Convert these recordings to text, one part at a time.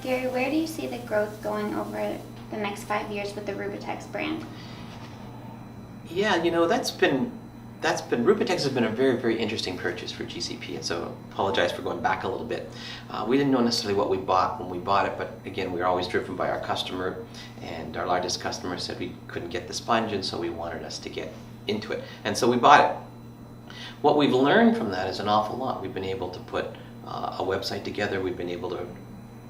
Gary, where do you see the growth going over the next 5 years with the Rubatex brand? Yeah, Rubatex has been a very, very interesting purchase for GCP, and so I apologize for going back a little bit. We didn't know necessarily what we bought when we bought it, but again, we were always driven by our customer, and our largest customer said we couldn't get the sponge, and so we wanted us to get into it, and so we bought it. What we've learned from that is an awful lot. We've been able to put a website together. We've been able to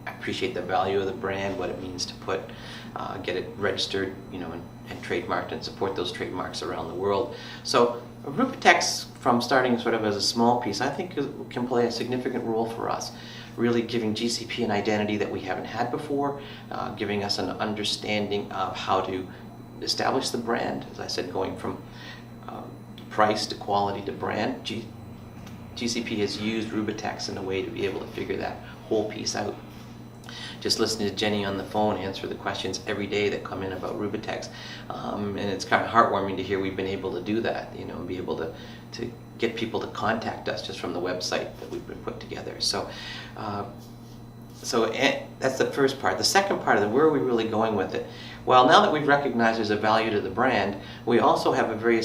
appreciate the value of the brand, what it means to get it registered, and trademarked, and support those trademarks around the world. So Rubatex, from starting sort of as a small piece, I think can play a significant role for us, really giving GCP an identity that we haven't had before, giving us an understanding of how to establish the brand, as I said, going from price to quality to brand. GCP has used Rubatex in a way to be able to figure that whole piece out. Just listening to Jenny on the phone answer the questions every day that come in about Rubatex, and it's kind of heartwarming to hear we've been able to do that, and be able to get people to contact us just from the website that we've been put together. So that's the first part. The second part of it, where are we really going with it? Well, now that we've recognized there's a value to the brand, we also have a very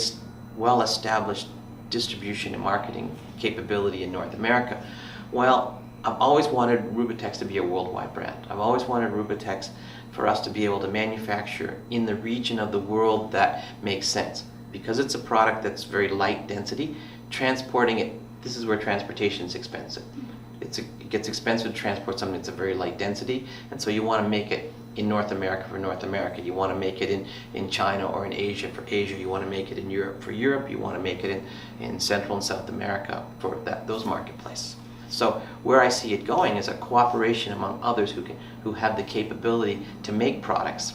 well-established distribution and marketing capability in North America. Well, I've always wanted Rubatex to be a worldwide brand. I've always wanted Rubatex for us to be able to manufacture in the region of the world that makes sense. Because it's a product that's very light density, transporting it, this is where transportation is expensive. It gets expensive to transport something that's a very light density, and so you want to make it in North America for North America. You want to make it in China or in Asia for Asia. You want to make it in Europe for Europe. You want to make it in Central and South America for those marketplaces. So where I see it going is a cooperation among others who have the capability to make products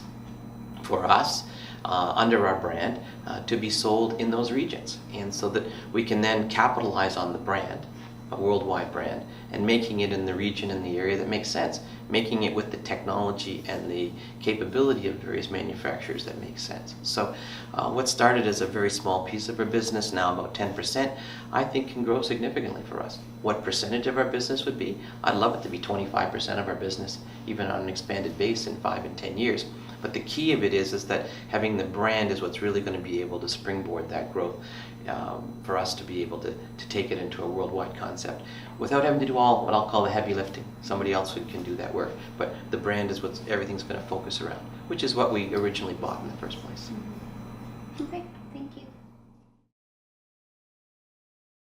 for us under our brand to be sold in those regions, and so that we can then capitalize on the brand, a worldwide brand, and making it in the region, in the area that makes sense, making it with the technology and the capability of various manufacturers that makes sense. So what started as a very small piece of our business, now about 10%, I think can grow significantly for us. What percentage of our business would be? I'd love it to be 25% of our business, even on an expanded base in 5 and 10 years. But the key of it is that having the brand is what's really going to be able to springboard that growth for us to be able to take it into a worldwide concept without having to do all what I'll call the heavy lifting. Somebody else can do that work, but the brand is what everything's going to focus around, which is what we originally bought in the first place. Okay.